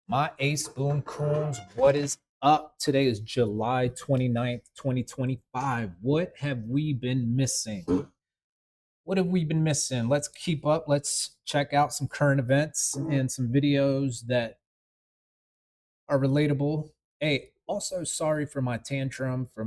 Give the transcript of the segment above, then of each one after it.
My Ace Boon Coons, what is up? Today is July 29th, 2025. What have we been missing? What have we been missing? Let's keep up. Let's check out some current events and some videos that are relatable. Hey, also sorry for my tantrum, for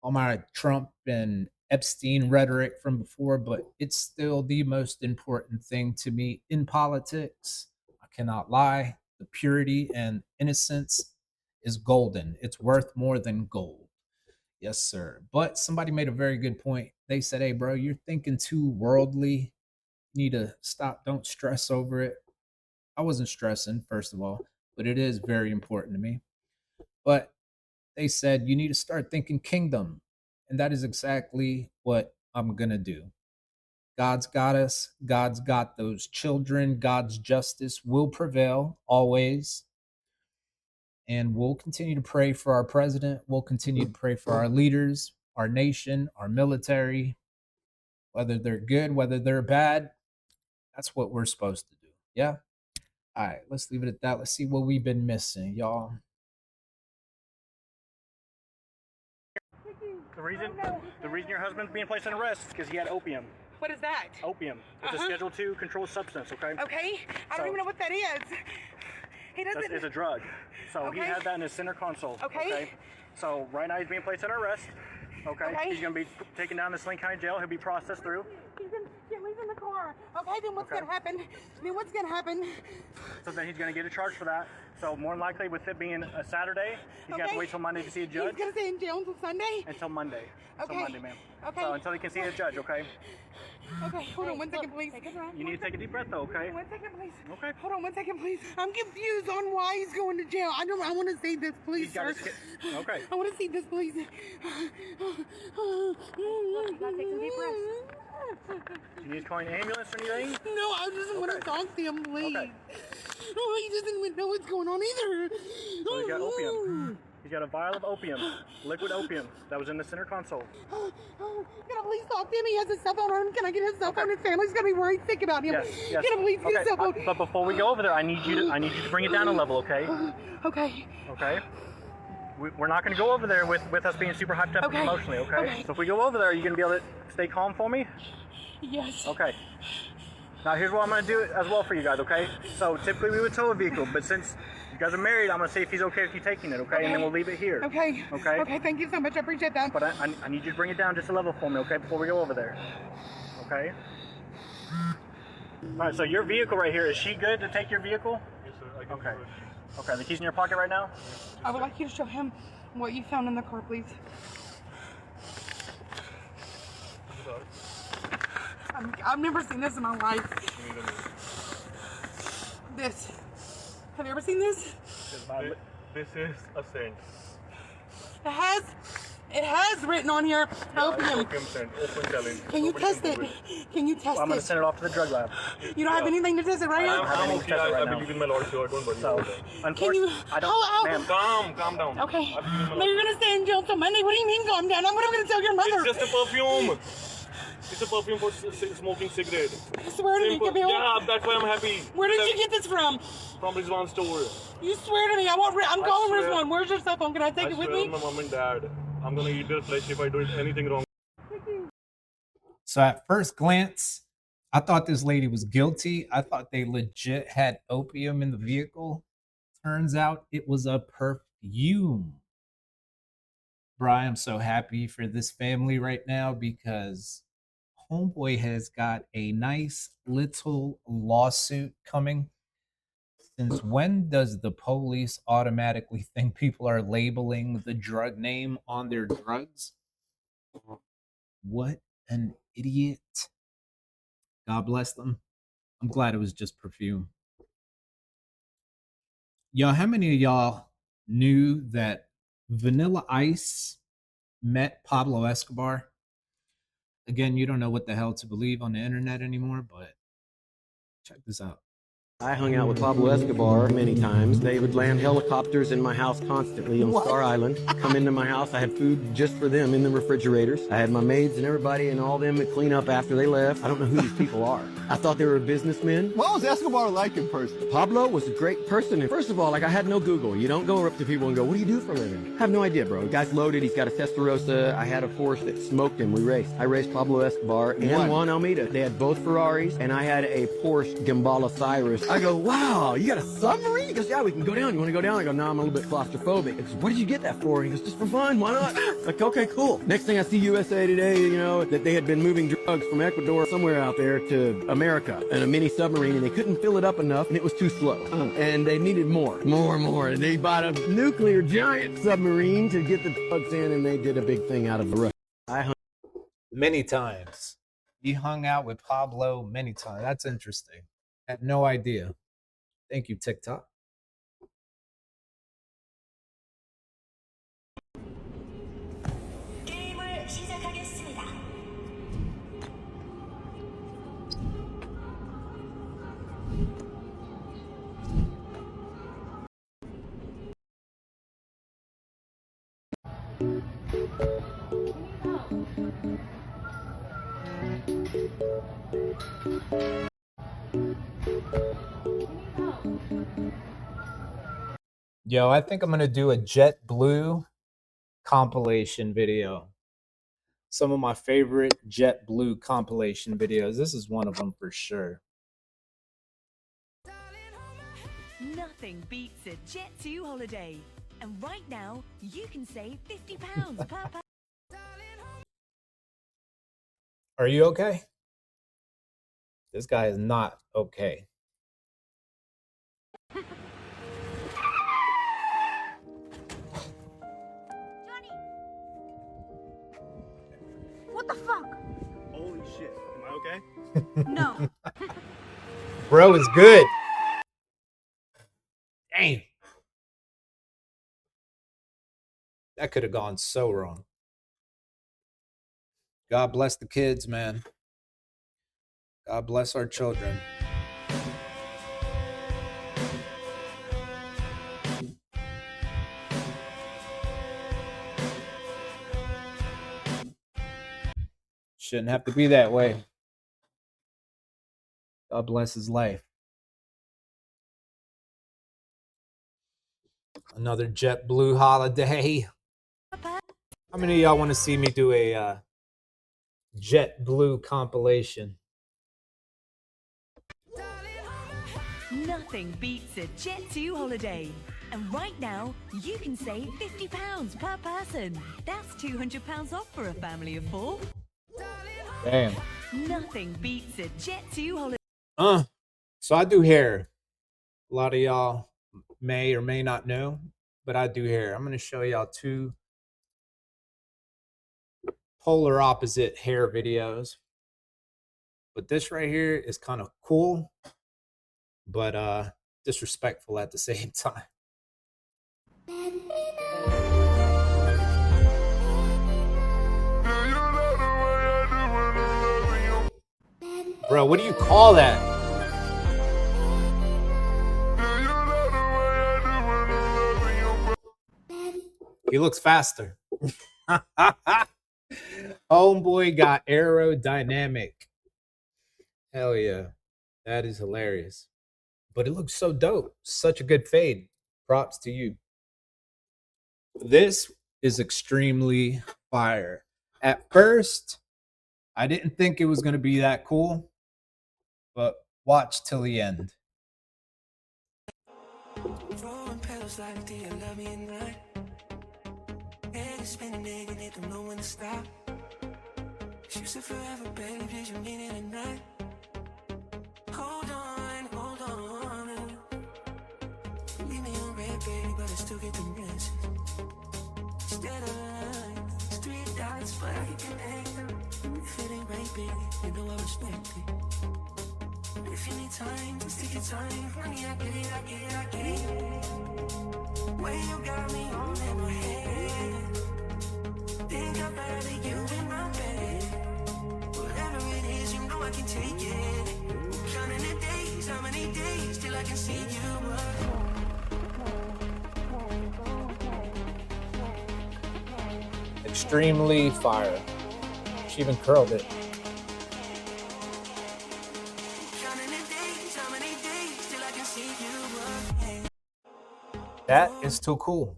all my Trump and Epstein rhetoric from before, but it's still the most important thing to me in politics. I cannot lie. The purity and innocence is golden. It's worth more than gold. Yes, sir. But somebody made a very good point. They said, hey, bro, you're thinking too worldly. You need to stop. Don't stress over it. I wasn't stressing, first of all, but it is very important to me. But they said you need to start thinking kingdom. And that is exactly what I'm going to do. God's got us. God's got those children. God's justice will prevail always. And we'll continue to pray for our president. We'll continue to pray for our leaders, our nation, our military, whether they're good, whether they're bad. That's what we're supposed to do. Yeah. All right. Let's leave it at that. Let's see what we've been missing, y'all. The reason your husband's being placed on arrest is because he had opium. What is that? Opium. It's a Schedule II controlled substance, okay? Okay. I don't even know what that is. He doesn't. It's a drug. So he Okay. had that in his center console. Okay. So right now he's being placed on arrest. Okay. He's going to be taken down to Sling County Jail. He'll be processed through. He's in the car. Okay, then what's Okay. gonna happen? So then he's going to get a charge for that. So more than likely, with it being a Saturday, he's going to have to wait till Monday to see a judge. He's gonna stay in jail until Sunday? Until Monday. Okay. Until Monday, ma'am. Okay. So until he can see a judge, okay? Okay, hold on 1 second, please. You need to take a deep breath, though, okay? 1 second, please. Okay. Hold on 1 second, please. I'm confused on why he's going to jail. I want to see this, please, He's got sir. his okay. I want to see this, please. You gotta take some deep breaths. Do you need to call an ambulance or anything? No, I just want to Okay. talk to him, please. Okay. Oh, he doesn't even know what's going on either. So he's got opium. He's got a vial of opium, liquid opium, that was in the center console. Can I please talk to him? He has his cell phone on him. Can I get his cell phone? His family's gonna be worried sick about him. Yes. Can I please get his cell phone? But before we go over there, I need you to bring it down a level, okay? Okay. Okay. We're not going to go over there with us being super hyped up Okay. and emotionally, okay? Okay. So if we go over there, are you going to be able to stay calm for me? Yes. Okay. Now here's what I'm going to do as well for you guys, okay? So typically we would tow a vehicle, but since you guys are married, I'm going to see if he's okay with you taking it, okay? And then we'll leave it here. Okay. Okay? Okay, thank you so much. I appreciate that. But I need you to bring it down just a level for me, okay? Before we go over there. Okay? Alright, so your vehicle right here, is she good to take your vehicle? Yes, sir. I can Okay. do it. Okay, the keys in your pocket right now? I would like you to show him what you found in the car, please. Sorry. I've never seen this in my life. You need a minute. This. Have you ever seen this? This is a scent. It has written on here opium. Opium scent. Open challenge. Can you Nobody test do it? Can you test Well, I'm going it? to send it off to the drug lab. You don't have anything to test it right now? have I'm any okay. test it right I now. believe in my Lord, so don't worry So, about that. unfortunately, I don't, How- ma'am. Calm down. Okay. I believe in my Now you're Lord. gonna stay in jail till Monday. What do you mean calm down? I'm gonna tell your mother. It's just a perfume. It's a perfume for smoking cigarette. I swear to me, Simple. Camille. Yeah, that's why I'm happy. Where did you get this from? From Rizwan store. You swear to me. I'm calling swear. Rizwan. Where's your cell phone? Can I take I it with swear me? on my mom and dad, I'm gonna eat their flesh if I do anything wrong. So at first glance, I thought this lady was guilty. I thought they legit had opium in the vehicle. Turns out it was a perfume. Brian, I'm so happy for this family right now because Homeboy has got a nice little lawsuit coming. Since when does the police automatically think people are labeling the drug name on their drugs? What an idiot. God bless them. I'm glad it was just perfume. Y'all, how many of y'all knew that Vanilla Ice met Pablo Escobar? Again, you don't know what the hell to believe on the internet anymore, but check this out. I hung out with Pablo Escobar many times. They would land helicopters in my house constantly on Star Island. Come into my house. I had food just for them in the refrigerators. I had my maids and everybody and all them to clean up after they left. I don't know who these people are. I thought they were businessmen. What was Escobar like in person? Pablo was a great person. And first of all, I had no Google. You don't go up to people and go, what do you do for a living? I have no idea, bro. The guy's loaded. He's got a Testarossa. I had a Porsche that smoked him. We raced. I raced Pablo Escobar and Juan Almeida. They had both Ferraris, and I had a Porsche Gambala Cyrus. I go, wow, you got a submarine? He goes, yeah, we can go down. You want to go down? I go, no, I'm a little bit claustrophobic. He goes, what did you get that for? He goes, just for fun. Why not? Like, okay, cool. Next thing I see USA Today, you know, that they had been moving drugs from Ecuador somewhere out there to America in a mini submarine, and they couldn't fill it up enough, and it was too slow. And they needed more. And they bought a nuclear giant submarine to get the drugs in, and they did a big thing out of the Russia. Many times. You hung out with Pablo many times. That's interesting. Had no idea. Thank you, TikTok. 게임을 시작하겠습니다. Yo, I think I'm going to do a JetBlue compilation video. Some of my favorite JetBlue compilation videos. This is one of them for sure. Nothing beats a Jet2 holiday. And right now, you can save £50 per person. Are you okay? This guy is not okay. What the fuck? Holy shit. Am I okay? No. Bro is good. Dang. That could have gone so wrong. God bless the kids, man. God bless our children. Shouldn't have to be that way. God bless his life. Another JetBlue holiday. How many of y'all want to see me do a JetBlue compilation? Nothing beats a Jet2 holiday. And right now, you can save £50 per person. That's £200 off for a family of 4. Damn. Nothing beats a Jet2 holiday. So I do hair. A lot of y'all may or may not know, but I do hair. I'm going to show y'all two polar opposite hair videos. But this right here is kind of cool, but disrespectful at the same time. Bro, what do you call that? He looks faster. Homeboy got aerodynamic. Hell yeah. That is hilarious. But it looks so dope. Such a good fade. Props to you. This is extremely fire. At first, I didn't think it was going to be that cool, but watch till the end. Throwing petals like the Alobien night. Head spinning, nigga, they don't know when to stop. She said forever, baby, did you mean it at night? Hold on, hold on. Leave me on red, baby, but I still get the message. Instead of lines, it's 3 dots, but I can connect them. If it ain't right, baby, you know I respect it. If you need time, just take your time. Honey, I get it, I get it, I get it. Way you got me all in my head. Think about it, you in my bed. Whatever it is, you know I can take it. Counting the days, how many days till I can see you. Extremely fire. She even curled it. Counting the days, how many days till I can see you. That is too cool.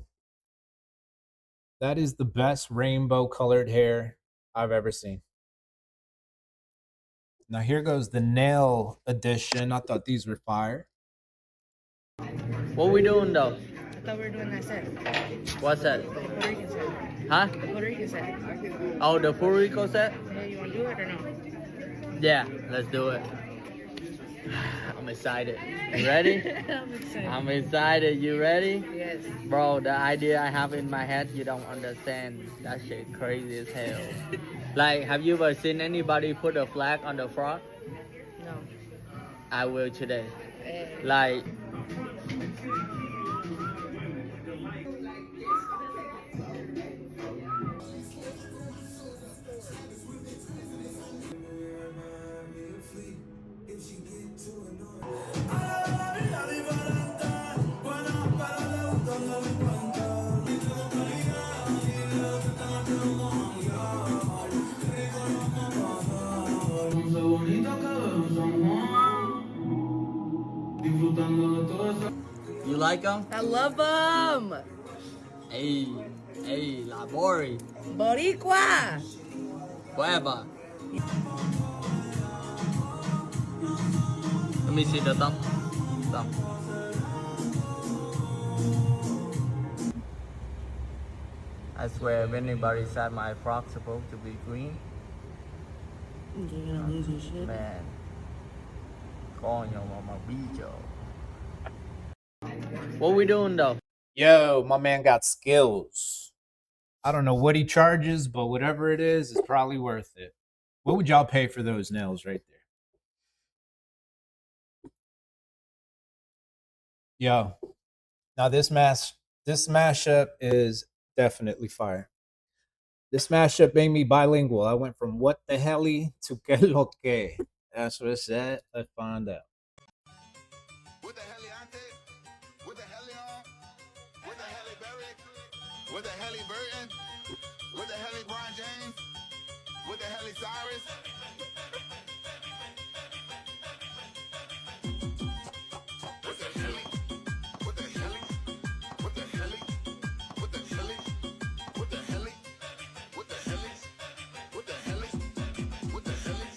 That is the best rainbow colored hair I've ever seen. Now here goes the nail edition. I thought these were fire. What we doing though? I thought we were doing that set. What's that? The Puerto Rican set. Huh? The Puerto Rican set. Oh, the Puerto Rico set? Yeah, you want to do it or no? Yeah, let's do it. I'm excited. You ready? I'm excited. I'm excited. You ready? Yes. Bro, the idea I have in my head, you don't understand. That shit crazy as hell. Like, have you ever seen anybody put a flag on the frog? No. I will today. Eh. Like, you like them? I love them. Hey, hey, la Bori. Boricua. Whatever. Let me see the thumb. Thumb. I swear, if anybody said my frog's supposed to be green, You're gonna lose your shit. man, coño, mama bicho. What we doing though? Yo, my man got skills. I don't know what he charges, but whatever it is, it's probably worth it. What would y'all pay for those nails right there? Yo, now this mashup is definitely fire. This mashup made me bilingual. I went from what the helly to que lo que. That's what it said. Let's find out. What the Heliante? What the Helion? What the Heli Berry? What the Heli Burton? What the Heli Brian James? What the Heli Cyrus? What the Heli? What the Heli? What the Heli? What the Heli? What the Heli? What the Heli? What the Heli? What the Heli?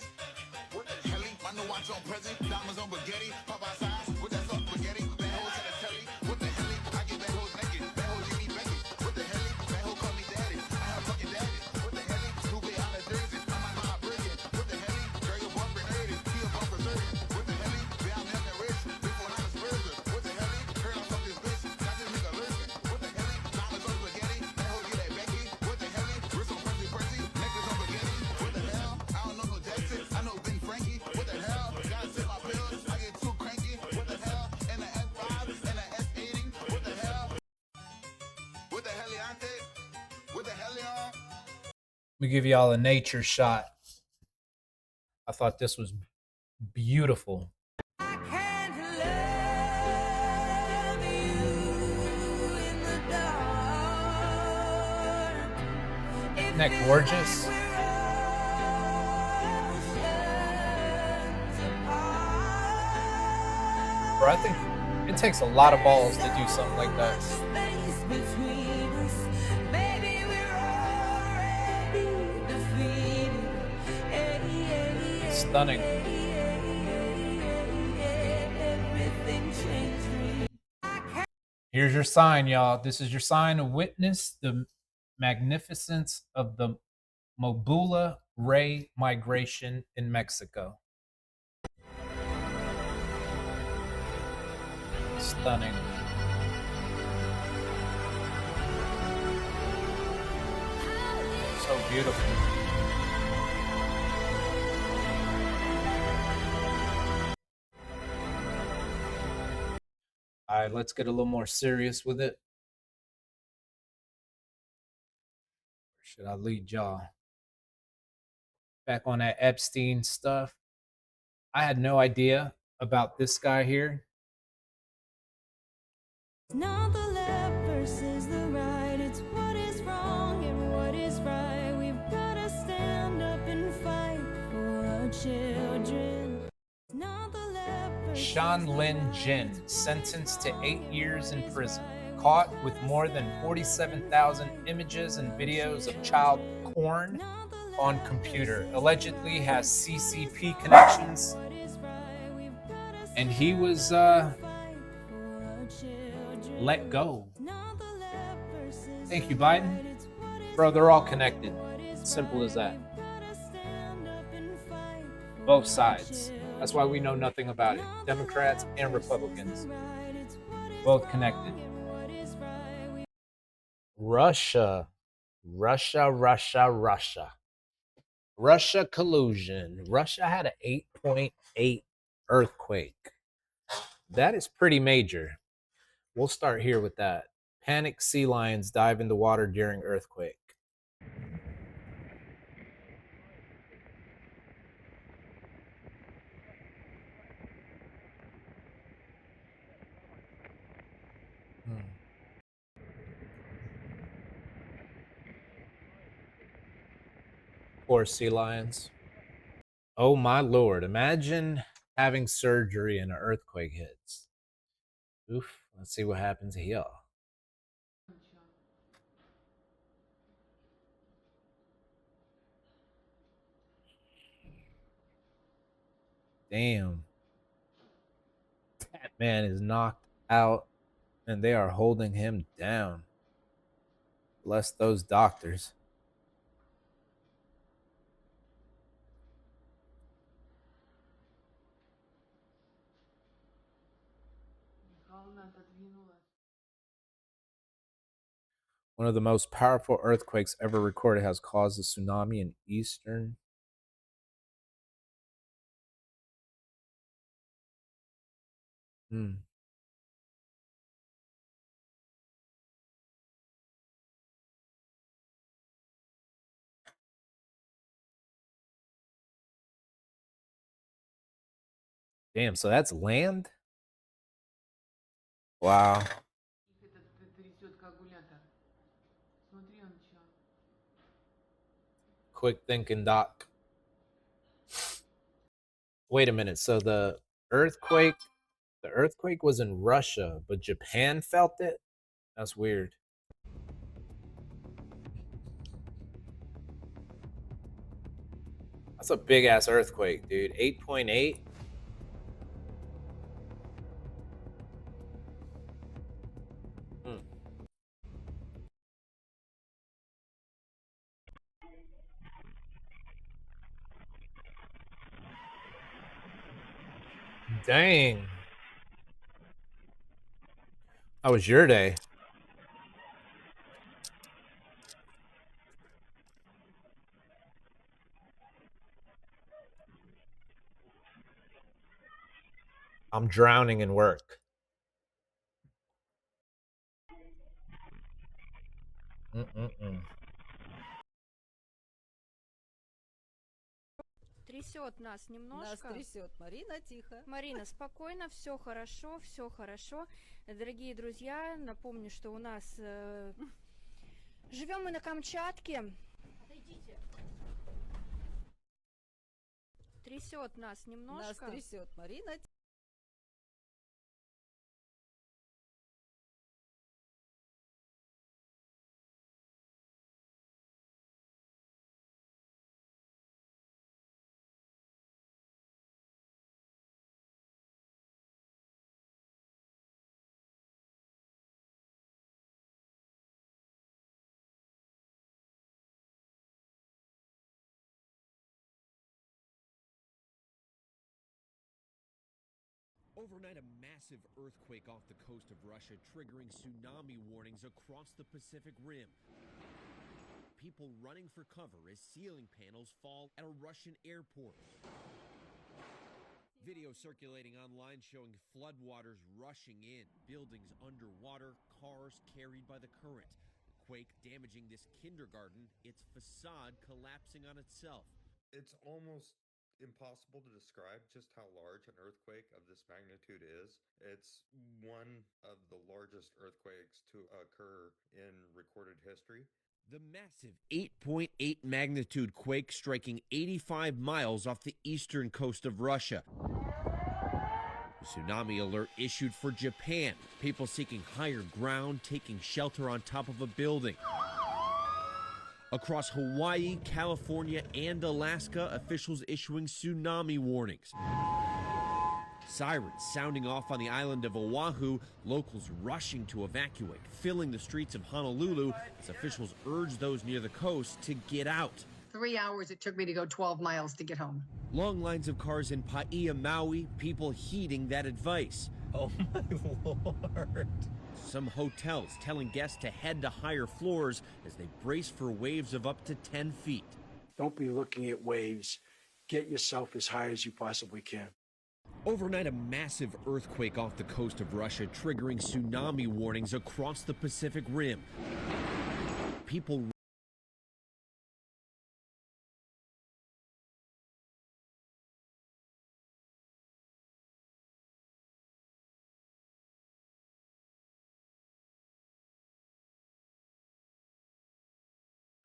What the Heli? My new watch on present, diamonds on spaghetti, Popeye size, with that soft spaghetti, bad hoes to the telly. What the Heli? I get bad hoes naked, bad hoes give me Becky. What the Heli? Bad hoe call me daddy, I have fucking daddy. What the Heli? New big out of Jersey, I'm out my brilliant. What the Heli? Girl, your boyfriend 80, he a bump for 30. What the Heli? Be I'm young and rich, before I'm a spurger. What the Heli? Heard I fuck this bitch, got this nigga lurking. What the Heli? Diamonds on spaghetti, bad hoe get that Becky. What the Heli? Wrist on Percy, necklace on spaghetti. What the hell? I don't know no Jackson, I know Ben Frankie. What the hell? Gotta take my pills, I get too cranky. What the hell? And the S5 and the S80. What the hell? What the Heliante? What the Helion? Let me give y'all a nature shot. I thought this was beautiful. Isn't that gorgeous? Bro, I think it takes a lot of balls to do something like that. Stunning. Here's your sign, y'all. This is your sign to witness the magnificence of the Mobula Ray migration in Mexico. Stunning. So beautiful. All right, let's get a little more serious with it. Where should I lead y'all? Back on that Epstein stuff. I had no idea about this guy here Not the left versus the right, it's what is wrong and what is right. We've gotta stand up and fight for our children. Not the left versus Shan Lin Jin, sentenced to 8 years in prison, caught with more than 47,000 images and videos of child porn on computer, allegedly has CCP connections, and he was let go. Thank you, Biden. Bro, they're all connected. Simple as that. Both sides. That's why we know nothing about it. Democrats and Republicans. Both connected. Russia. Russia collusion. Russia had an 8.8 earthquake. That is pretty major. We'll start here with that. Panicked sea lions dive into water during earthquake. Poor sea lions. Oh my lord. Imagine having surgery and an earthquake hits. Oof. Let's see what happens here. Damn. That man is knocked out and they are holding him down. Bless those doctors. One of the most powerful earthquakes ever recorded has caused a tsunami in eastern. Damn, so that's land? Wow. Quick thinking, Doc. Wait a minute. So earthquake, the earthquake was in Russia, but Japan felt it? That's weird. That's a big ass earthquake, dude. 8.8. Dang. How was your day? I'm drowning in work. Трясет нас немножко. Нас трясет. Марина, тихо. Марина, спокойно, все хорошо, все хорошо. Дорогие друзья, напомню, что у нас живем мы на Камчатке. Отойдите. Трясет нас немножко. Нас трясет. Марина. Overnight, a massive earthquake off the coast of Russia, triggering tsunami warnings across the Pacific Rim. People running for cover as ceiling panels fall at a Russian airport. Video circulating online showing floodwaters rushing in, buildings underwater, cars carried by the current. The quake damaging this kindergarten, its facade collapsing on itself. It's almost impossible to describe just how large an earthquake of this magnitude is. It's one of the largest largest earthquakes to occur in recorded history. The massive 8.8 magnitude quake striking 85 miles off the eastern coast of Russia. A tsunami alert issued for Japan. People seeking higher ground, taking shelter on top of a building. Across Hawaii, California, and Alaska, officials issuing tsunami warnings. Sirens sounding off on the island of Oahu, locals rushing to evacuate, filling the streets of Honolulu as officials urge those near the coast to get out. 3 hours it took me to go 12 miles to get home. Long lines of cars in Paia, Maui, people heeding that advice. Oh my Lord. Some hotels telling guests to head to higher floors as they brace for waves of up to 10 feet. Don't be looking at waves. Get yourself as high as you possibly can. Overnight, a massive earthquake off the coast of Russia, triggering tsunami warnings across the Pacific Rim. People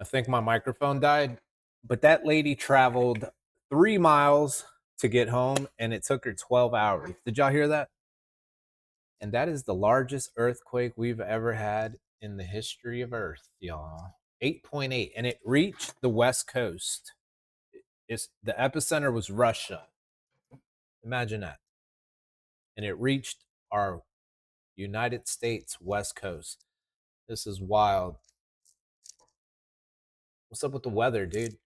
I think my microphone died, but that lady traveled 3 miles to get home and it took her 12 hours. Did y'all hear that? And that is the largest earthquake we've ever had in the history of Earth, y'all. 8.8, and it reached the West Coast. The epicenter was Russia. Imagine that. And it reached our United States West Coast. This is wild. What's up with the weather, dude?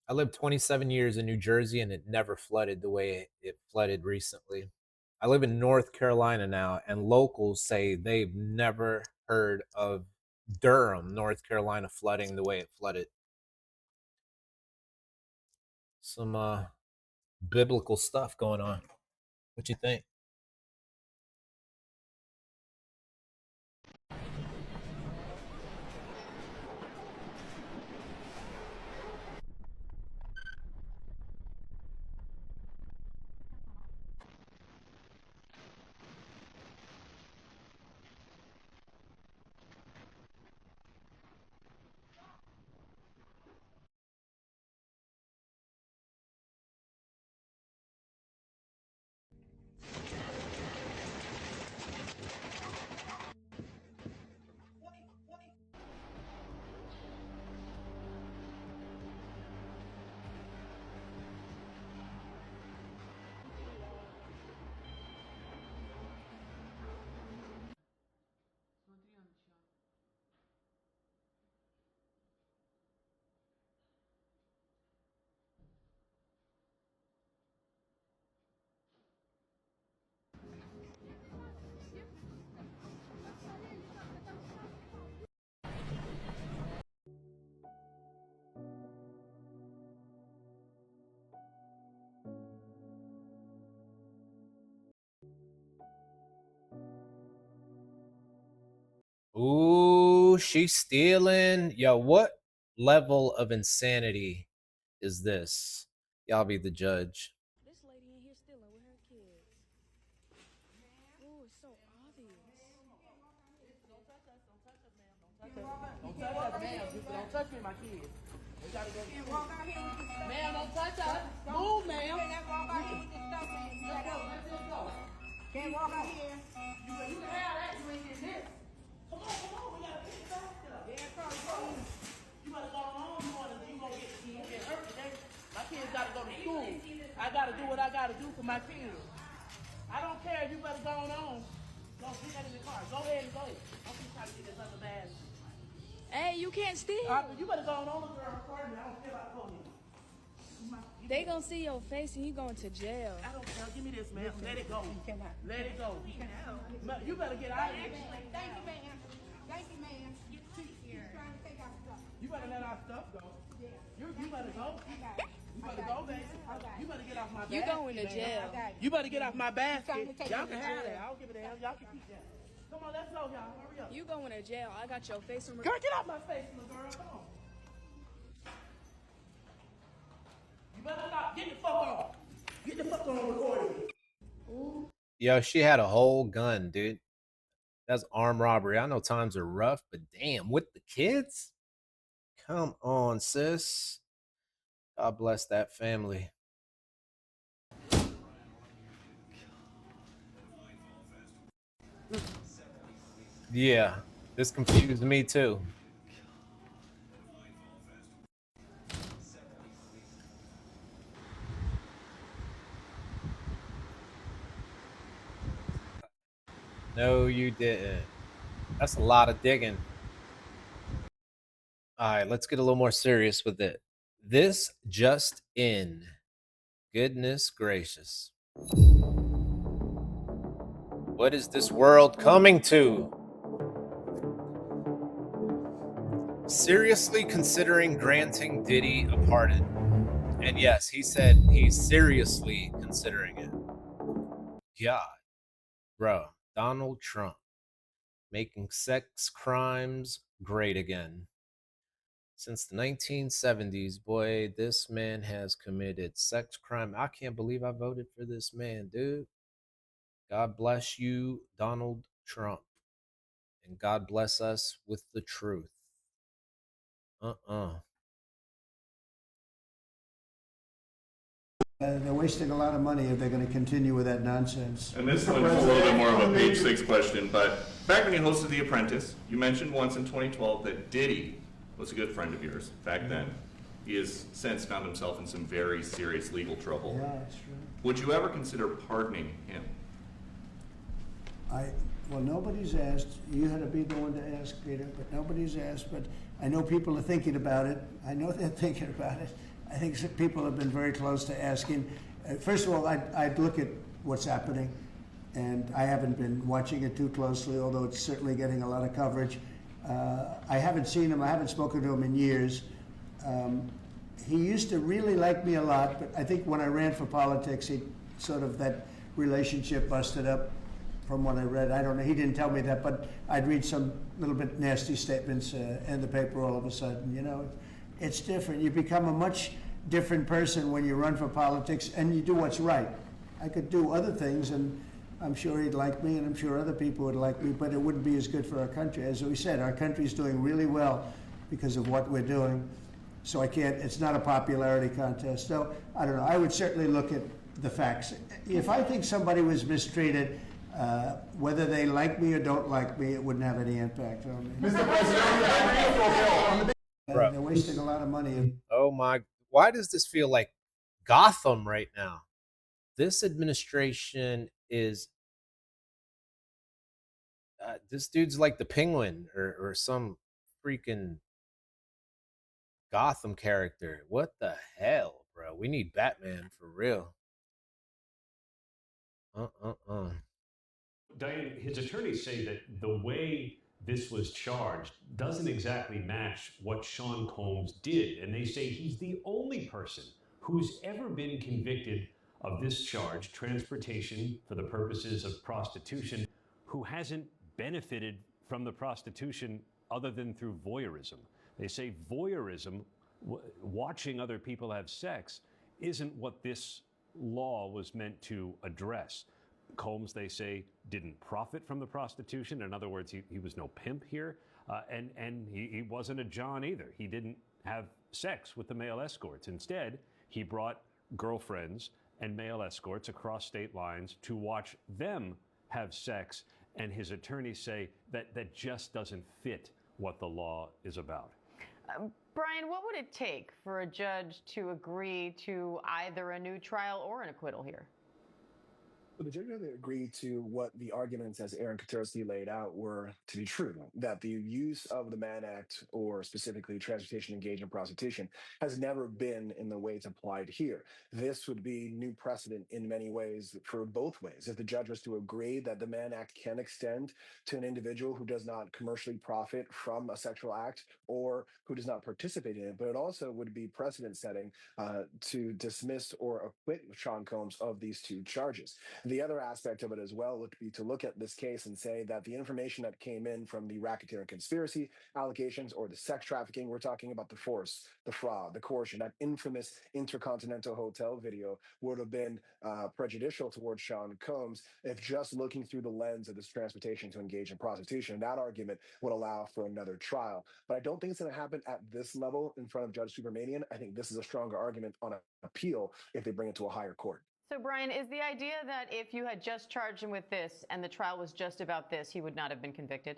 I lived 27 years in New Jersey and it never flooded the way it flooded recently. I live in North Carolina now, and locals say they've never heard of Durham, North Carolina flooding the way it flooded. Some biblical stuff going on. What you think? Ooh, she's stealing. Yo, what level of insanity is this? Y'all be the judge. This lady in here stealing with her kids. Oh, it's so obvious. Don't touch us, ma'am. Don't touch us, ma'am. Don't touch me and my kids. We gotta go. Ma'am, don't touch us. Move, ma'am. Can't walk out here with this stuff, man. Let's go. Can't walk out here. You can have that. You ain't getting this. Come on. We gotta pick it back up. Yeah, probably. You better go home. You gonna get hurt today. My kids gotta go to school. I gotta do what I gotta do for my kids. I don't care. You better go on. Go put that in the car. Go ahead and go. I'm just trying to get this other bag. Hey, you can't steal. You better go on over there and record me. I don't care about the police. They gonna see your face and you going to jail. I don't care. Give me this, man. Let it go. You cannot. Let it go. You better get out of here. Thank you, ma'am. Thank you, ma'am. He's trying to take our stuff. You better let our stuff go. You better go. You better go, baby. You better get off my basket. You going to jail. You better get off my basket. Y'all can have that. I don't give a damn. Y'all can keep that. Come on, let's go, y'all. Hurry up. You going to jail. I got your face on. Girl, get off my face, little girl. Come on. You better stop. Get the fuck on. Get the fuck on recording. Yo, she had a whole gun, dude. That's armed robbery. I know times are rough, but damn, with the kids? Come on, sis. God bless that family. Yeah, this confused me too. No, you didn't. That's a lot of digging. All right, let's get a little more serious with it. This just in. Goodness gracious. What is this world coming to? Seriously considering granting Diddy a pardon. And yes, he said he's seriously considering it. God, bro, Donald Trump making sex crimes great again. Since the 1970s, boy, this man has committed sex crime. I can't believe I voted for this man, dude. God bless you, Donald Trump. And God bless us with the truth. They're wasting a lot of money if they're going to continue with that nonsense. And this one's a little bit more of a page 6 question, but back when you hosted The Apprentice, you mentioned once in 2012 that Diddy was a good friend of yours back then. He has since found himself in some very serious legal trouble. Yeah, that's true. Would you ever consider pardoning him? Well, nobody's asked. You had to be the one to ask, Peter, but nobody's asked. But I know people are thinking about it. I know they're thinking about it. I think people have been very close to asking. First of all, I'd look at what's happening, and I haven't been watching it too closely, although it's certainly getting a lot of coverage. I haven't seen him. I haven't spoken to him in years. He used to really like me a lot, but I think when I ran for politics, that relationship busted up. From what I read, I don't know. He didn't tell me that, but I'd read some little bit nasty statements in the paper all of a sudden. You know, it's different. You become a much different person when you run for politics and you do what's right. I could do other things, and I'm sure he'd like me, and I'm sure other people would like me, but it wouldn't be as good for our country. As we said, our country's doing really well because of what we're doing. So it's not a popularity contest. So I don't know. I would certainly look at the facts. If I think somebody was mistreated, whether they like me or don't like me, it wouldn't have any impact on me. Mr. President, they're wasting a lot of money. Oh my, why does this feel like Gotham right now? This administration is, this dude's like the Penguin or some freaking Gotham character. What the hell, bro? We need Batman for real. Diane, his attorneys say that the way this was charged doesn't exactly match what Sean Combs did. And they say he's the only person who's ever been convicted of this charge, transportation for the purposes of prostitution, who hasn't benefited from the prostitution other than through voyeurism. They say voyeurism, watching other people have sex, isn't what this law was meant to address. Combs, they say, didn't profit from the prostitution. In other words, he was no pimp here. And he wasn't a John either. He didn't have sex with the male escorts. Instead, he brought girlfriends and male escorts across state lines to watch them have sex. And his attorneys say that just doesn't fit what the law is about. Brian, what would it take for a judge to agree to either a new trial or an acquittal here? Well, the judge had to agree to what the arguments, as Aaron Katersky laid out, were to be true. That the use of the Mann Act, or specifically transportation engaged in prostitution, has never been in the way it's applied here. This would be new precedent in many ways for both ways. If the judge was to agree that the Mann Act can extend to an individual who does not commercially profit from a sexual act or who does not participate in it, but it also would be precedent setting to dismiss or acquit Sean Combs of these two charges. The other aspect of it as well would be to look at this case and say that the information that came in from the racketeering conspiracy allegations or the sex trafficking, we're talking about the force, the fraud, the coercion, that infamous Intercontinental Hotel video would have been prejudicial towards Sean Combs if just looking through the lens of this transportation to engage in prostitution. That argument would allow for another trial. But I don't think it's going to happen at this level in front of Judge Supermanian. I think this is a stronger argument on an appeal if they bring it to a higher court. So, Brian, is the idea that if you had just charged him with this and the trial was just about this, he would not have been convicted?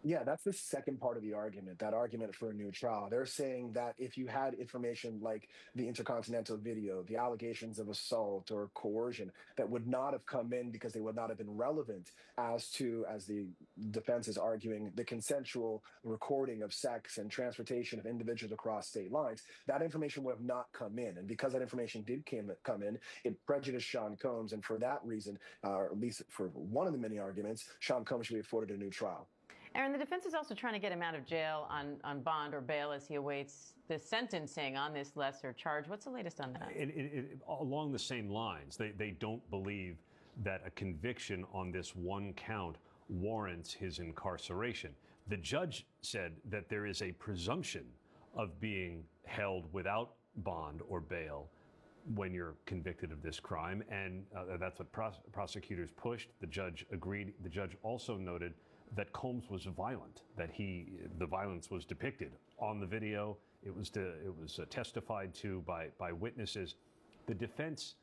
Yeah, that's the second part of the argument, that argument for a new trial. They're saying that if you had information like the Intercontinental video, the allegations of assault or coercion that would not have come in because they would not have been relevant as to, as the defense is arguing, the consensual recording of sex and transportation of individuals across state lines, that information would have not come in. And because that information did come in, it prejudiced Sean Combs. And for that reason, or at least for one of the many arguments, Sean Combs should be afforded a new trial. Aaron, the defense is also trying to get him out of jail on bond or bail as he awaits the sentencing on this lesser charge. What's the latest on that? Along the same lines, they don't believe that a conviction on this one count warrants his incarceration. The judge said that there is a presumption of being held without bond or bail when you're convicted of this crime, and that's what prosecutors pushed. The judge agreed. The judge also noted that Combs was violent, that the violence was depicted on the video. It was testified to by witnesses. The defense,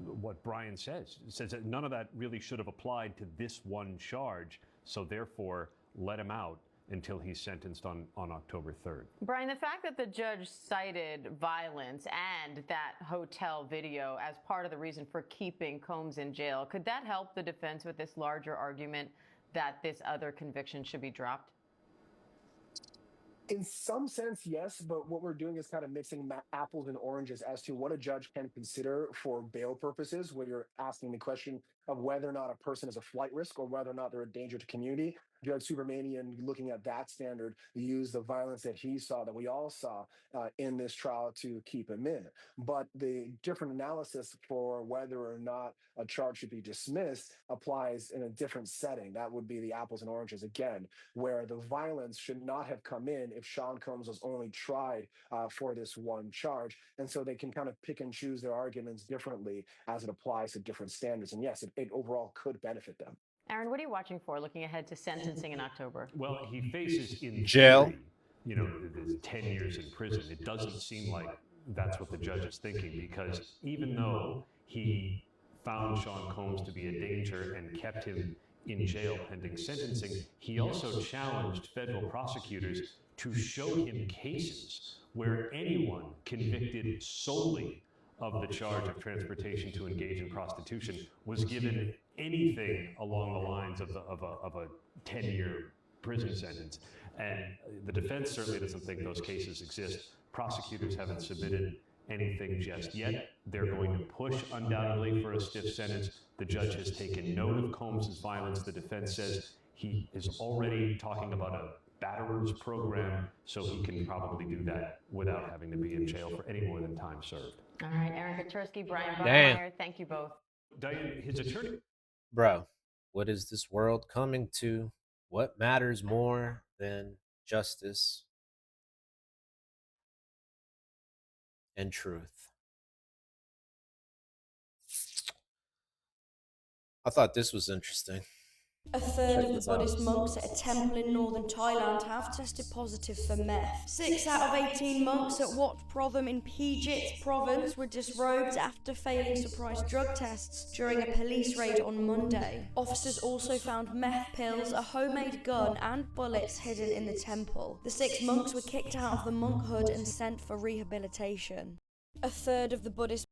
what Brian says that none of that really should have applied to this one charge, so therefore let him out until he's sentenced on October 3rd. Brian, the fact that the judge cited violence and that hotel video as part of the reason for keeping Combs in jail, could that help the defense with this larger argument that this other conviction should be dropped? In some sense, yes, but what we're doing is kind of mixing apples and oranges as to what a judge can consider for bail purposes, where you're asking the question of whether or not a person is a flight risk or whether or not they're a danger to community. Judge Supermanian, looking at that standard, used the violence that he saw, that we all saw in this trial, to keep him in. But the different analysis for whether or not a charge should be dismissed applies in a different setting. That would be the apples and oranges again, where the violence should not have come in if Sean Combs was only tried for this one charge. And so they can kind of pick and choose their arguments differently as it applies to different standards. And yes, it overall could benefit them. Aaron, what are you watching for looking ahead to sentencing in October? Well, he faces in jail, theory, 10 years in prison. It doesn't seem like that's what the judge is thinking, because even though he found Sean Combs to be a danger and kept him in jail pending sentencing, he also challenged federal prosecutors to show him cases where anyone convicted solely of the charge of transportation to engage in prostitution was given anything along the lines of a 10-year prison sentence. And the defense certainly doesn't think those cases exist. Prosecutors haven't submitted anything just yet. They're going to push undoubtedly for a stiff sentence. The judge has taken note of Combs' violence. The defense says he is already talking about a batterers program, so he can probably do that without having to be in jail for any more than time served. All right, Aaron Katersky, Brian Damn. Bachmeyer, thank you both. Diane, his attorney. Bro, what is this world coming to? What matters more than justice and truth? I thought this was interesting. A third of the Buddhist monks at a temple in northern Thailand have tested positive for meth. 6 out of 18 monks at Wat Protham in Pijit province were disrobed after failing surprise drug tests during a police raid on Monday. Officers also found meth pills, a homemade gun, and bullets hidden in the temple. The 6 monks were kicked out of the monkhood and sent for rehabilitation. A third of the Buddhist...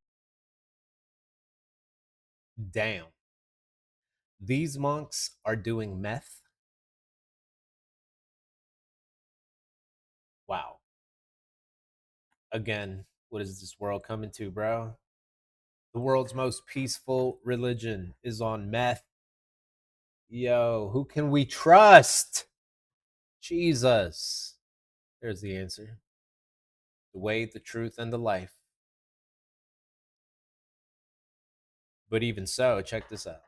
Damn. These monks are doing meth? Wow. Again, what is this world coming to, bro? The world's most peaceful religion is on meth. Yo, who can we trust? Jesus. There's the answer. The way, the truth, and the life. But even so, check this out.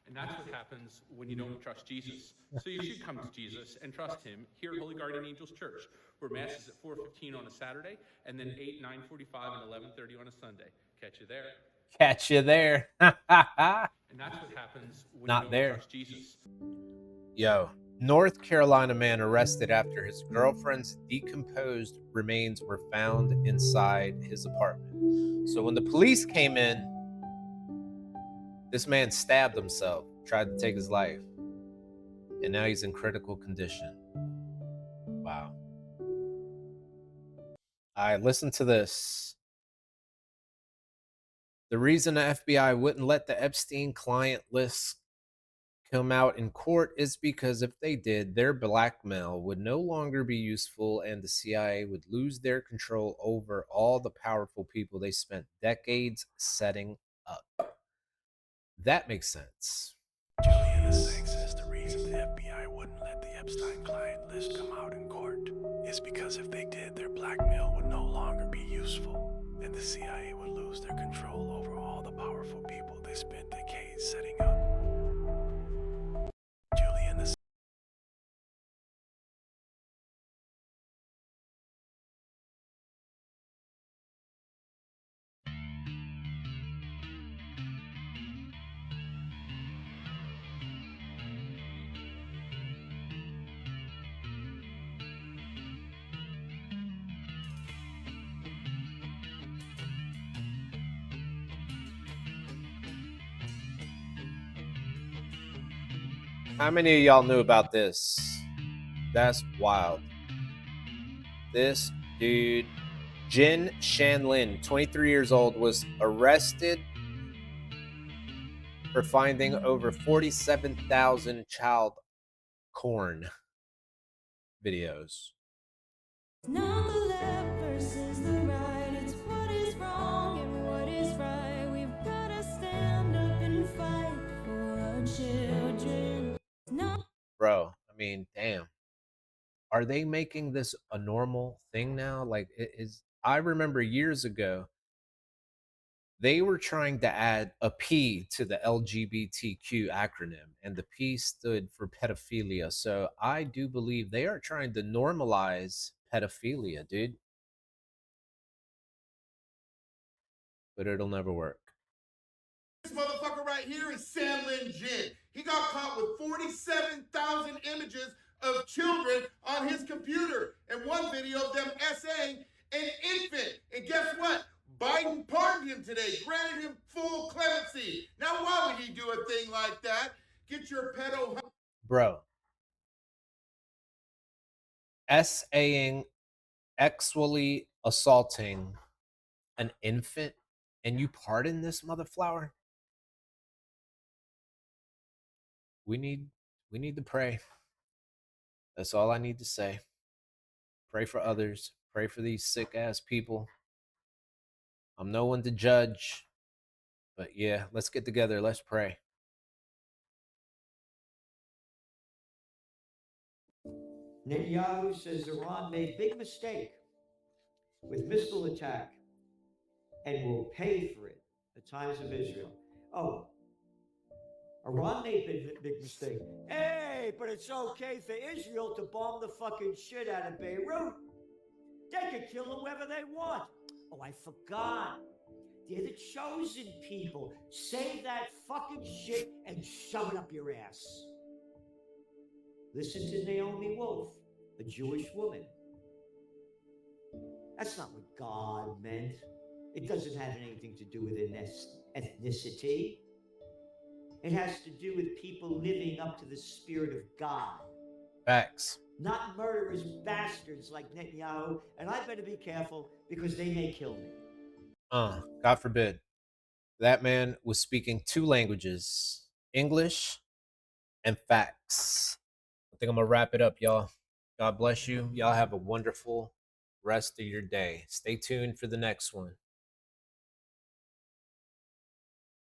And that's what happens when you don't trust Jesus. So you should come to Jesus and trust him here at Holy Guardian Angels Church, where Mass is at 4:15 on a Saturday, and then 8, 9:45, and 11:30 on a Sunday. Catch you there. Catch you there. And that's what happens when Not you don't there. trust Jesus. Yo, North Carolina man arrested after his girlfriend's decomposed remains were found inside his apartment. So when the police came in, this man stabbed himself, tried to take his life, and now he's in critical condition. Wow. All right, listen to this. The reason the FBI wouldn't let the Epstein client list come out in court is because if they did, their blackmail would no longer be useful and the CIA would lose their control over all the powerful people they spent decades setting up. That makes sense. Julian Assange says the reason the FBI wouldn't let the Epstein client list come out in court is because if they did, their blackmail would no longer be useful, and the CIA would lose their control over all the powerful people they spent decades setting up. Julian Assange. How many of y'all knew about this? That's wild. This dude, Jin Shanlin, 23 years old, was arrested for finding over 47,000 child porn videos. Not the left versus the right, it's what is wrong and what is right. We've gotta stand up and fight for our children. Bro, I mean, damn. Are they making this a normal thing now? Like, it is. I remember years ago, they were trying to add a P to the LGBTQ acronym, and the P stood for pedophilia. So I do believe they are trying to normalize pedophilia, dude. But it'll never work. This motherfucker right here is Sam Lin Jin. He got caught with 47,000 images of children on his computer and one video of them essaying an infant. And guess what? Biden pardoned him today, granted him full clemency. Now, why would he do a thing like that? Get your pedo... Bro. Essaying, sexually assaulting an infant, and you pardon this motherflower? We need to pray. That's all I need to say. Pray for others. Pray for these sick ass people. I'm no one to judge, but yeah, let's get together. Let's pray. Netanyahu says Iran made big mistake with missile attack and will pay for it. The Times of Israel. Oh, Iran made big mistake. Hey, but it's okay for Israel to bomb the fucking shit out of Beirut. They could kill whoever they want. Oh, I forgot. They're the chosen people. Say that fucking shit and shove it up your ass. Listen to Naomi Wolf, a Jewish woman. That's not what God meant. It doesn't have anything to do with ethnicity. It has to do with people living up to the spirit of God. Facts. Not murderous bastards like Netanyahu, and I better be careful because they may kill me. God forbid. That man was speaking 2 languages, English and facts. I think I'm going to wrap it up, y'all. God bless you. Y'all have a wonderful rest of your day. Stay tuned for the next one.